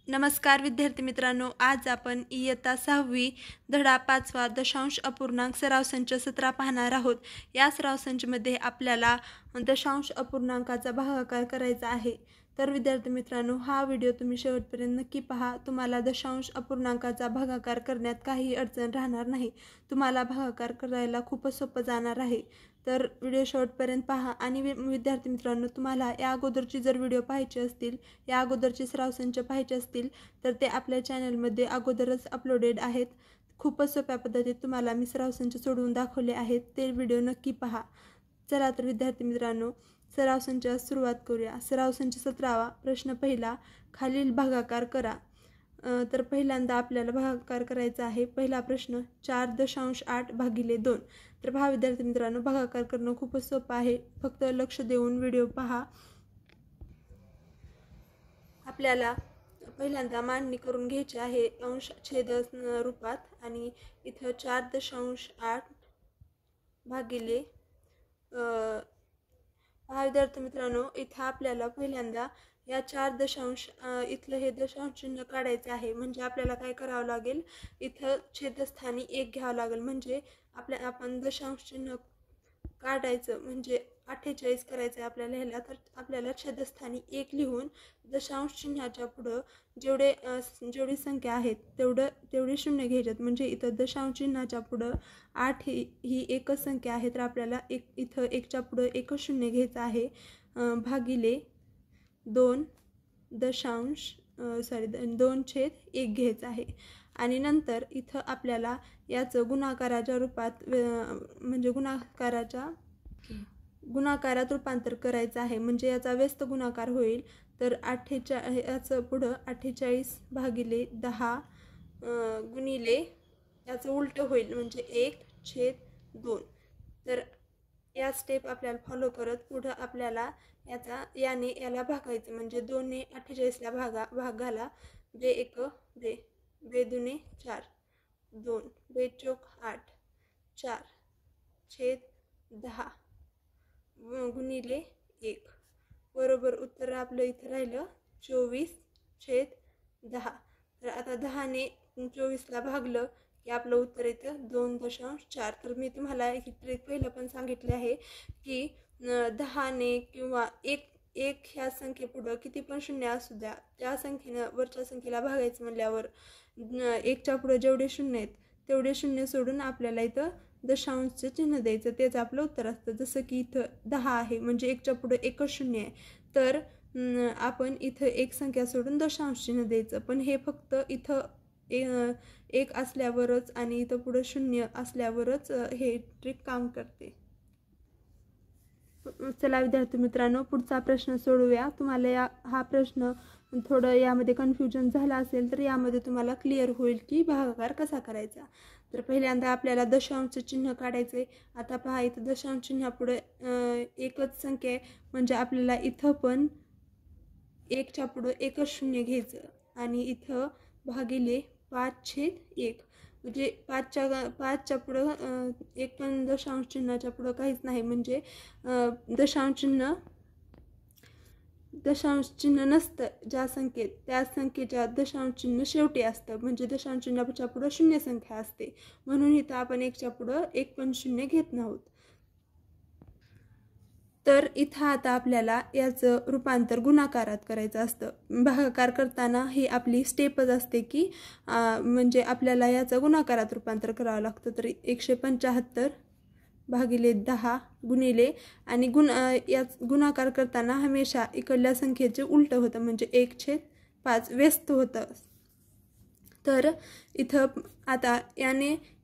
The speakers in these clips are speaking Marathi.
नमस्कार विद्यार्थी मित्रांनो, आज आपण इयत्ता 6वी धडा 5वा दशांश अपूर्णांक सराव संच 17 पाहणार आहोत। या सराव संचमध्ये आपल्याला दशांश अपूर्णांकाचा भागाकार करायचा आहे। तर विद्यार्थी मित्रांनो, हा व्हिडिओ तुम्ही शेवटपर्यंत नक्की पहा। तुम्हाला दशांश अपूर्णांकाचा भागाकार करण्यात काही अडचण राहणार नाही। तुम्हाला भागाकार करायला खूपच सोपं जाणार आहे। तर व्हिडिओ शेवटपर्यंत पहा। आणि विद्यार्थी मित्रांनो, तुम्हाला या अगोदरची जर व्हिडिओ पाहायचे असतील, या अगोदरचे सराव संच पाहायचे असतील तर ते आपल्या चॅनलमध्ये अगोदरच अपलोडेड आहेत। खूपच सोप्या पद्धतीत तुम्हाला मी सराव संच सोडवून दाखवले आहेत, ते व्हिडिओ नक्की पहा। चला तर विद्यार्थी मित्रांनो, सराव संचास सुरुवात करूया। सराव संच 17वा प्रश्न पहिला, खालील भागाकार करा। तर पहिल्यांदा आपल्याला भागाकार करायचा आहे। पहिला प्रश्न 4.8 भागिले 2। तर पहा विद्यार्थी मित्रांनो, भागाकार करणं खूपच सोपं आहे, फक्त लक्ष देऊन व्हिडिओ पहा। आपल्याला पहिल्यांदा मांडणी करून घ्यायची आहे अंश छेद रूपात। आणि इथं 4.8 भागिले पहा विद्यार्थी मित्रांनो, इथं आपल्याला पहिल्यांदा या 4 दशांश इथलं हे दशांश चिन्ह काढायचे आहे। म्हणजे आपल्याला काय करावं लागेल, इथं छेदस्थानी 1 घ्यावं लागेल। म्हणजे आपण दशांश चिन्ह काढायचं म्हणजे 48 करायचं आहे आपल्याला ह्याला। तर आपल्याला छेदस्थानी 1 लिहून दशांश चिन्हाच्या पुढं जेवढी संख्या आहेत तेवढे शून्य घ्यायच्यात। म्हणजे इथं दशांश चिन्हाच्या पुढं 8 ही एकच संख्या आहे, तर आपल्याला इथं 1च्या पुढं एकच शून्य घ्यायचं आहे। भागिले 2 2/1 घ्यायचं आहे। आणि नंतर इथं आपल्याला याचं गुणाकाराच्या रूपात म्हणजे गुणाकारात रूपांतर करायचं आहे। म्हणजे याचा व्यस्त गुणाकार होईल। तर 48 याचं पुढं 48 भागिले 10 गुणिले याचं उलट होईल म्हणजे 1/2। तर या स्टेप आपल्याला फॉलो करत पुढं आपल्याला याला भागायचं। म्हणजे 2 ने 48ला भाग घाला। 2 4, 2 2 8, 4/10 गुणिले 1 बरोबर उत्तर आपलं इथं राहिलं 24/10। तर आता 10 ने 24ला भागलं की आपलं उत्तर येतं 2.4। तर मी तुम्हाला ही ट्रिक पहिलं पण सांगितली आहे की 10 ने किंवा एक ह्या संख्येपुढं किती पण शून्य असू द्या, त्या संख्येनं वरच्या संख्येला भागायचं म्हणल्यावर 1च्या पुढं जेवढे शून्य आहेत तेवढे शून्य सोडून आपल्याला इथं दशांशचं चिन्ह द्यायचं, तेच आपलं उत्तर असतं। जसं की इथं 10 आहे म्हणजे 1च्या पुढं एकच शून्य आहे, तर आपण इथं एक संख्या सोडून दशांश चिन्ह द्यायचं। पण हे फक्त इथं 1 असल्यावरच आणि इथं पुढं शून्य असल्यावरच हे ट्रिक काम करते। चला विद्यार्थी मित्रांनो, पुढचा प्रश्न सोडवूया। तुम्हाला हा प्रश्न थोडं यामध्ये कन्फ्युजन झालं असेल तर यामध्ये तुम्हाला क्लिअर होईल की भागाकार कसा करायचा। तर पहिल्यांदा आपल्याला दशांश चिन्ह काढायचे। आता पहा, इथं दशांश चिन्हापुढे एकच संख्या आहे म्हणजे आपल्याला इथं पण 1च्या पुढं एकच शून्य घ्यायचं। आणि इथं भागिले 5/1 म्हणजे 5च्या पुढं एक पण दशांश चिन्हाच्या पुढं काहीच नाही। म्हणजे दशांश चिन्ह नसतं ज्या संख्येत, त्या संख्येच्या दशांश चिन्ह शेवटी असतं। म्हणजे दशांश चिन्हाच्या पुढं शून्य संख्या असते, म्हणून इथं आपण 1च्या पुढं एक पण शून्य घेत नाहोत। तर इथं आता आपल्याला याचं रूपांतर गुणाकारात करायचं असतं। भागाकार करताना ही आपली स्टेपच असते की म्हणजे आपल्याला याचं गुणाकारात रूपांतर करावं लागतं। तर 175 भागिले 10 गुणिले आणि गुणाकार करताना हमेशा इकडल्या संख्येचे उलट होतं म्हणजे 1/5 व्यस्त होतं। तर इथं आता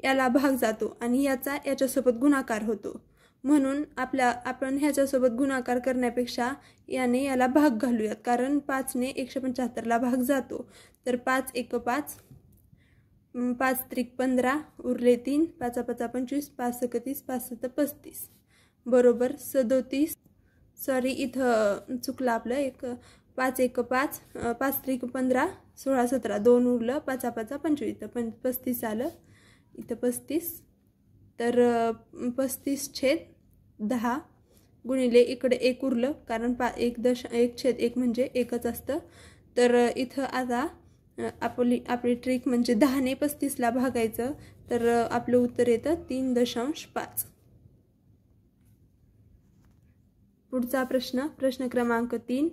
याला भाग जातो आणि याच्यासोबत गुणाकार होतो, म्हणून आपण ह्याच्यासोबत गुणाकार करण्यापेक्षा याला भाग घालूयात, कारण 5 ने 175ला भाग जातो। तर 5 1 5, 5 त्रिक 15 उरले 3, 5 5 25, 5 6 30, 5 7 35 बरोबर 37। सॉरी, इथं चुकलं आपलं, 5 1 5, 5 त्रिक 15, 16 17 2 उरलं, 5 5 25, इथं 35 आलं, इथं 35। तर 35/10 गुणिले इकडे 1 उरलं, कारण 1/1 म्हणजे एकच असतं। तर इथं आता आपली ट्रिक म्हणजे 10 ने 35ला भागायचं, तर आपलं उत्तर येतं 3.5. पुढचा प्रश्न क्रमांक 3.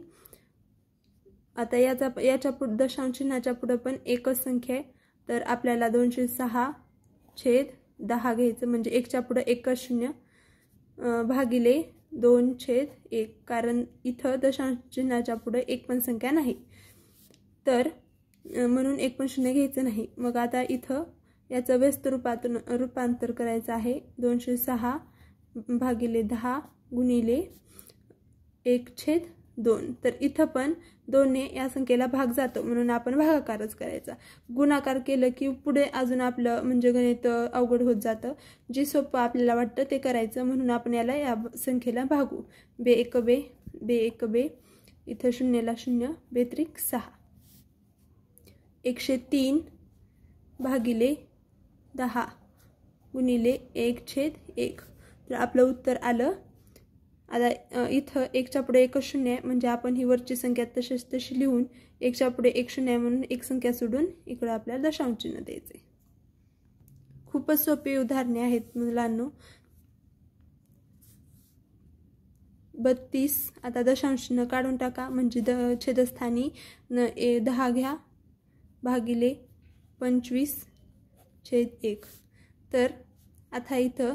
आता याच्या पुढे दशांश चिन्हाच्या पुढे पण एकच संख्या आहे, तर आपल्याला 206/10 घ्यायचं, म्हणजे 1च्या पुढे एकच शून्य भागिले 2/1, कारण इथं दशांश चिन्हाच्या पुढे एक पण संख्या नाही, तर म्हणून एक पण शून्य घ्यायचं नाही. मग आता इथं याचं व्यस्त रूपांतर करायचं आहे. 206/10 गुणिले 1/2. तर इथं पण 2 ने या संख्येला भाग जातो, म्हणून आपण भागाकारच करायचा. गुणाकार केलं की पुढे अजून आपलं म्हणजे गणित अवघड होत जातं. जे सोपं आपल्याला वाटतं ते करायचं, म्हणून आपण याला या संख्येला भागू. 2 इथं शून्यला 0, 2×6 103/10 गुणिले 1/1. तर आपलं उत्तर आलं. आता इथं 1च्या पुढे एकच शून्य आहे, म्हणजे आपण ही वरची संख्या तशी लिहून 1च्या पुढे एक शून्य आहे म्हणून एक संख्या सोडून इकडे आपल्याला दशांश चिन्ह द्यायचे. खूपच सोपी उदाहरणे आहेत मुलांनो. 32. आता दशांश चिन्ह काढून टाका, म्हणजे छेदस्थानी 10 घ्या भागिले 25/1. तर आता इथं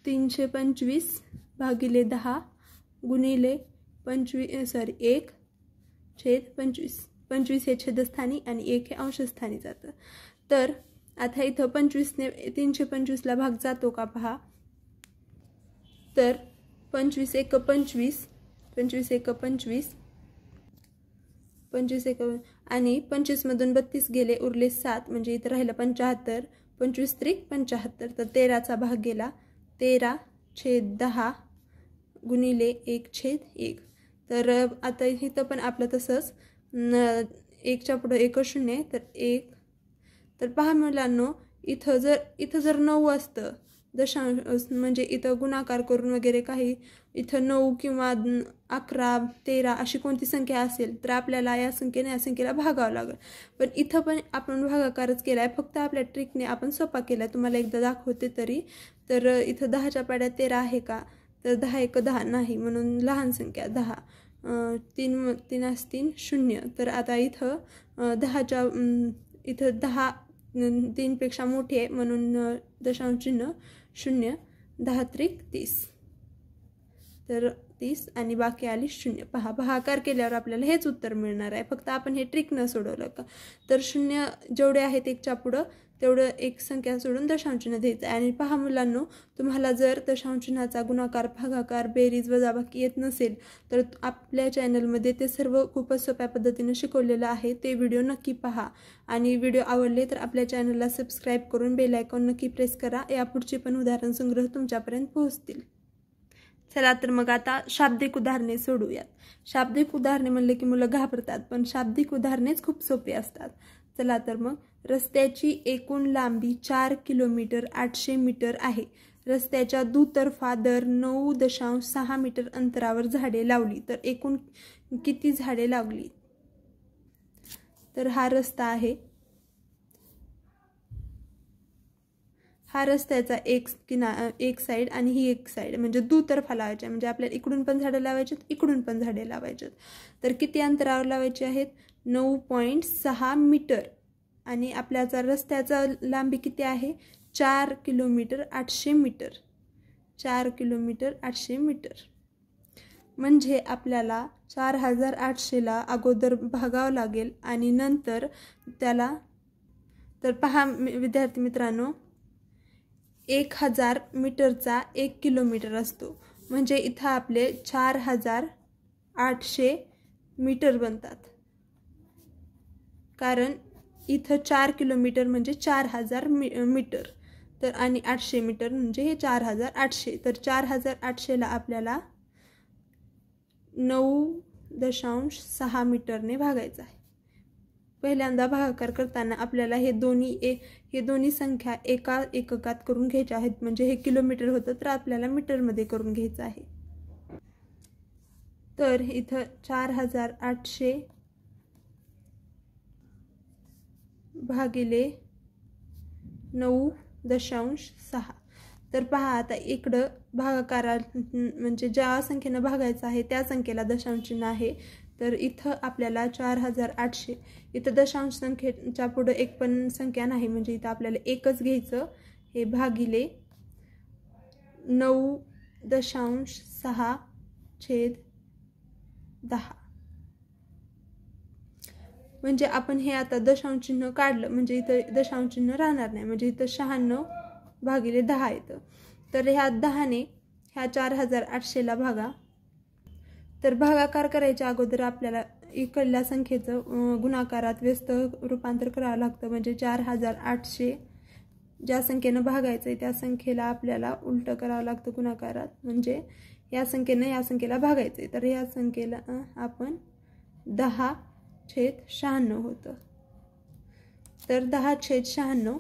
325/10 गुणिले 1/25. 25 हे छेदस्थानी आणि 1 हे अंशस्थानी जातं. तर आता इथं 25 ने 325ला भाग जातो का पहा. तर 25×1 = 25, 25×1 = 25 आणि 25 मधून 32 गेले, उरले 7, म्हणजे इथं राहिलं 75. 25×3 = 75. तर 13चा भाग गेला. 13/10 गुणिले 1/1. तर आता इथं पण आपलं तसंच 1च्या पुढे एकच शून्य आहे, तर 1. तर पहा मुलांनो, इथं जर 9 असतं दशांश, म्हणजे इथं गुणाकार करून वगैरे काही इथं 9 किंवा 11, 13 अशी कोणती संख्या असेल तर आपल्याला या संख्येला भागावं लागेल. पण इथं पण आपण भागाकारच केला आहे, फक्त आपल्या ट्रिकने आपण सोपा केला. तुम्हाला एकदा दाखवते तरी. तर इथं 10च्या पाड्यात 13 आहे का, तर 10×1 = 10 नाही, म्हणून लहान संख्या 10. 3 0. तर आता इथं 10च्या इथं 10 3पेक्षा मोठी आहे, म्हणून दशांश चिन्ह 0. 10×3 = 30. तर 30 आणि बाकी आली 0. पहा, भागाकार केल्यावर आपल्याला हेच उत्तर मिळणार आहे, फक्त आपण हे ट्रिक न सोडवलं का. तर 0 जेवढे आहेत 1च्या पुढं तेवढं एक संख्या सोडून दशांश चिन्ह द्यायचं. आणि पहा मुलांनो, तुम्हाला जर दशांश चिन्हाचा गुणाकार, भागाकार, बेरीज, वजाबाकी येत नसेल तर आपल्या चॅनलमध्ये ते सर्व खूपच सोप्या पद्धतीने शिकवलेलं आहे. ते व्हिडिओ नक्की पहा. आणि व्हिडिओ आवडले तर आपल्या चॅनलला सबस्क्राईब करून बेल आयकॉन नक्की प्रेस करा. यापुढचे पण उदाहरण संग्रह तुमच्यापर्यंत पोहोचतील. चला तर मग आता शाब्दिक उदाहरणे सोडूयात. शाब्दिक उदाहरणे म्हणले की मुलं घाबरतात, पण शाब्दिक उदाहरणेच खूप सोपी असतात. चला तर मग, रस्त्याची एकूण लांबी 4 किलोमीटर 800 मीटर आहे. रस्त्याच्या दुतर्फा दर 9.6 मीटर अंतरावर झाडे लावली तर एकूण किती झाडे लावली. तर हा रस्ता आहे. हा रस्त्याचा एक साईड आणि ही एक साईड, म्हणजे दुतर्फा लावायचे, म्हणजे आपल्याला इकडून पण झाडे लावायचे, इकडून पण झाडे लावायचे. तर किती अंतरावर लावायचे आहेत, 9.6 मीटर. आणि आपल्याचा रस्त्याचा लांबी किती आहे, 4 किलोमीटर 800 मीटर. 4 kilometre 800 metre. म्हणजे आपल्याला 4800ला अगोदर भागावं लागेल आणि नंतर त्याला. तर पहा विद्यार्थी मित्रांनो, 1000 मीटरचा 1 किलोमीटर असतो, म्हणजे इथं आपले 4800 मीटर बनतात. कारण इथं 4 किलोमीटर म्हणजे 4000 मीटर, तर आणि 800 मीटर म्हणजे हे 4800. तर 4800ला आपल्याला 9.6 मीटरने भागायचं आहे. पहिल्यांदा भागाकार करताना आपल्याला हे दोन्ही संख्या एका एककात करून घ्यायच्या आहेत, म्हणजे हे किलोमीटर होतं तर आपल्याला मीटरमध्ये करून घ्यायचं आहे. तर इथं 4800 भागिले 9.6. तर पहा आता इकडं भागाकारात म्हणजे ज्या संख्येनं भागायचं आहे त्या संख्येला दशांश चिन्ह आहे. तर इथं आपल्याला 4800, इथं दशांश संख्येच्या पुढे एक पण संख्या नाही म्हणजे इथं आपल्याला एकच घ्यायचं. हे भागिले 9.6/10. म्हणजे आपण हे आता दशांश चिन्ह काढलं म्हणजे इथं दशांश चिन्ह राहणार नाही म्हणजे इथं 96/10 येतं. तर ह्या 10ने ह्या 4800ला भागा. तर भागाकार करायच्या अगोदर आपल्याला इकडल्या संख्येचं गुणाकारात व्यस्त रूपांतर करावं लागतं. म्हणजे 4800 ज्या संख्येनं भागायचं त्या संख्येला आपल्याला उलटं करावं लागतं गुणाकारात. म्हणजे या संख्येनं या संख्येला भागायचं. तर या संख्येला आपण 10/96 होतं. तर 10/96.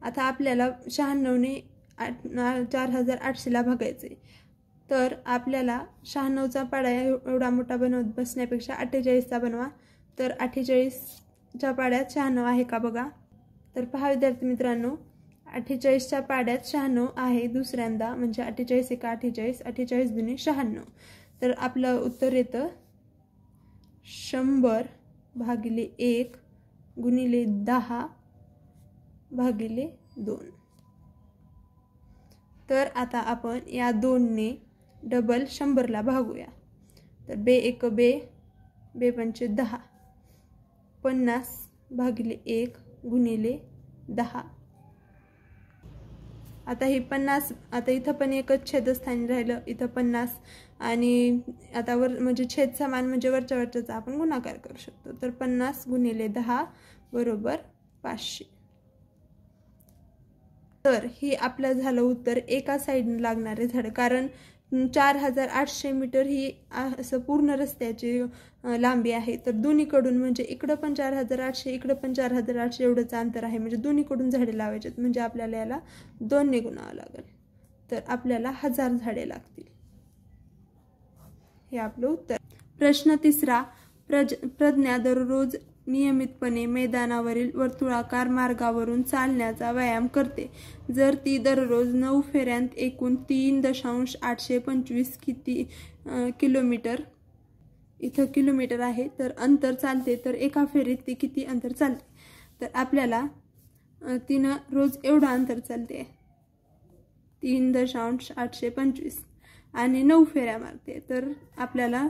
आता आपल्याला 96ने 4800ला भागायचे. तर आपल्याला 96चा पाडा एवढा मोठा बनवत बसण्यापेक्षा 48चा बनवा. तर 48च्या पाड्यात 96 आहे का बघा. तर पहा विद्यार्थी मित्रांनो, 48च्या पाड्यात 96 आहे दुसऱ्यांदा. म्हणजे 48 एका 48, 48 दुनी 96. तर आपलं उत्तर येतं 100/1 गुणिले 10/2. तर आता आपण या 2ने डबल 100ला भागूया. तर बे 1 बे, बे 5 10, 50/1 गुणिले 10. आता ही 50, आता इथं पण एकच छेदस्थानी राहिलं, इथं 50 आणि आता वर म्हणजे छेद समान म्हणजे वरच्या वरच्याचा आपण गुणाकार करू शकतो. तर 50 गुणिले 10 बरोबर 500. तर ही आपलं झालं उत्तर एका साईडने लागणारे झाड. कारण 4800 मीटर ही असं पूर्ण रस्त्याची लांबी आहे. तर दोन्हीकडून म्हणजे इकडं पण 4800 इकडं पण 4800 एवढंच अंतर आहे. म्हणजे दोन्हीकडून झाडे लावायचे म्हणजे आपल्याला याला 2ने गुणावं लागेल. तर आपल्याला 1000 झाडे लागतील. हे आपलं उत्तर. प्रश्न 3. प्रज्ञा दररोज नियमितपणे मैदानावरील वर्तुळाकार मार्गावरून चालण्याचा व्यायाम करते. जर ती दररोज 9 फेऱ्यांत एकूण 3.825 किलोमीटर, इथं किलोमीटर आहे तर अंतर चालते, तर एका फेरीत ती किती अंतर चालते. तर आपल्याला तिनं रोज एवढं अंतर चालते 3.825 आणि 9 फेऱ्या मारते. तर आपल्याला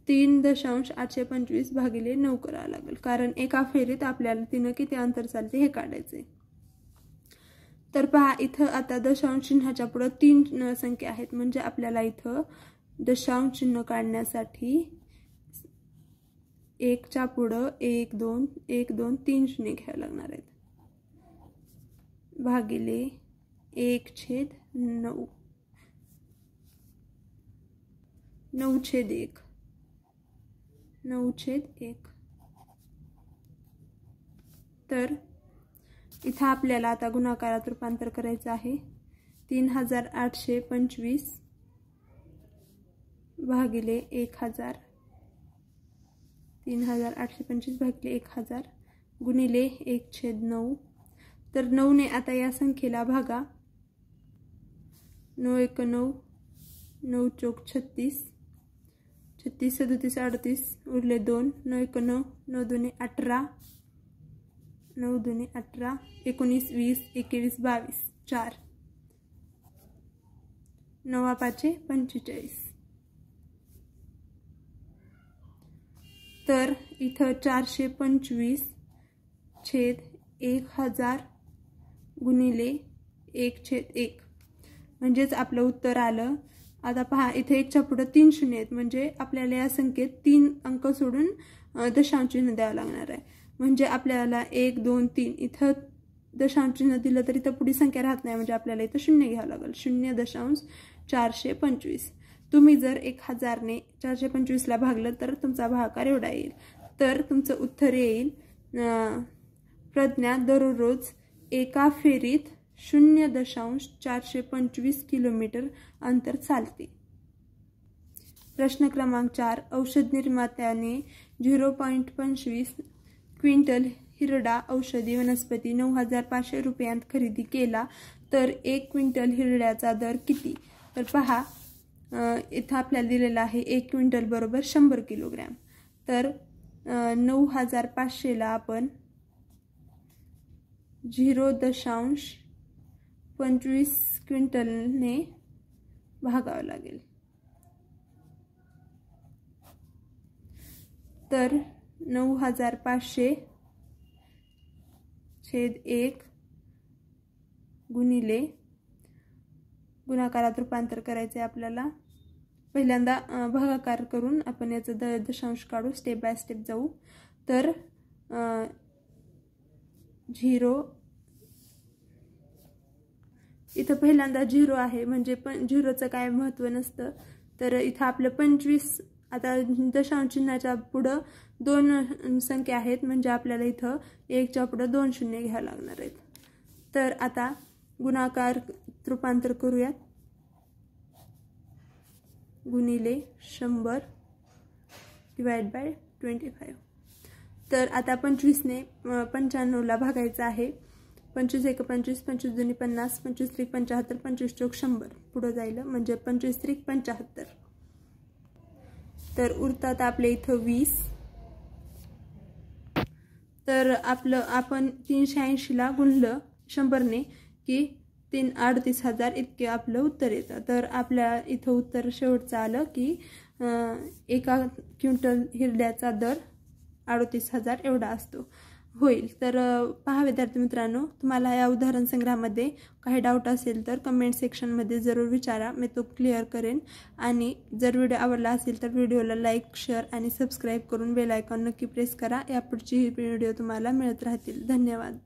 3.825 भागिले 9 करावं लागेल. कारण एका फेरीत आपल्याला तिनं किती अंतर चालते हे काढायचे. तर पहा इथं आता दशांश चिन्हाच्या पुढे 3 संख्या आहेत. म्हणजे आपल्याला इथं दशांश चिन्ह काढण्यासाठी 1च्या पुढं 1 2 1 2 3 शून्य घ्यावे लागणार आहेत. भागिले 1/9 9/1 9/1. तर इथं आपल्याला आता गुणाकारात रूपांतर करायचं आहे. 3825 भागिले 1000, 3825 भागिले 1000 गुणिले 1/9. तर 9ने आता या संख्येला भागा. 9 1 9, 9 चौक 36, 36 37 38 उरले 2, 9 1 9, 9 2 18, 9 2 18, 19 20 21 22 4, 9 5 45. तर इथं 425/1000 गुणिले 1/1 म्हणजेच आपलं उत्तर आलं. आता पहा इथे 1च्या पुढे 3 शून्य आहेत म्हणजे आपल्याला या संख्येत 3 अंक सोडून दशांश चिन्ह द्यावं लागणार आहे. म्हणजे आपल्याला 1 2 3 इथं दशांश चिन्ह दिलं तर इथं पुढील संख्या राहत नाही म्हणजे आपल्याला इथं 0 घ्यावं लागेल. 0.425. तुम्ही जर 1000ने 425ला भागलं तर तुमचा भागाकार एवढा येईल. तर तुमचं उत्तर येईल प्रज्ञा दररोज एका फेरीत 0.425 किलोमीटर अंतर चालते. प्रश्न क्रमांक 4. औषध निर्मात्याने 0.25 क्विंटल हिरडा औषधी वनस्पती 9,500 रुपयांत खरेदी केला तर 1 क्विंटल हिरड्याचा दर किती? तर पहा, इथं आपल्याला दिलेला आहे 1 क्विंटल बरोबर 100 किलोग्रॅम. तर 9,500ला आपण 0.25 क्विंटलने भागावं लागेल. तर 9,500 छेद 1 गुणिले गुणाकारात रूपांतर करायचे आपल्याला. पहिल्यांदा भागाकार करून आपण याचं दशांश काढू, स्टेप बाय स्टेप जाऊ. तर 0 इथं पहिल्यांदा 0 आहे म्हणजे पण 0चं काय महत्त्व नसतं. तर इथं आपलं 25, आता दशांश चिन्हाच्या पुढं 2 संख्या आहेत म्हणजे आपल्याला इथं 1च्या पुढं 2 शून्य घ्यावं लागणार आहेत. तर आता गुणाकार रूपांतर करूयात. गुणिले 100 डिवाइड बाय 25. तर आता 25ने 95ला भागायचं आहे. 25 1 25, 25 2 50, 25 3 75, 25 चौक 100 पुढं जाईल म्हणजे 25 3 75. तर उरतात आपले इथं 20. तर आपण 380ला गुणलं 100ने की 38,000 इतके आपलं उत्तर येतं. तर आपल्या इथं उत्तर शेवटचं आलं की 1 क्विंटल हिरड्याचा दर 38,000 एवढा असतो होईल. तर पहा विद्यार्थी मित्रांनो, तुम्हाला या उदाहरण संग्रहामध्ये काही डाऊट असेल तर कमेंट सेक्शनमध्ये जरूर विचारा, मी तो क्लिअर करेन. आणि जर व्हिडिओ आवडला असेल तर व्हिडिओला लाईक, शेअर आणि सबस्क्राईब करून बेल आयकॉन नक्की प्रेस करा. यापुढची व्हिडिओ तुम्हाला मिळत राहतील. धन्यवाद.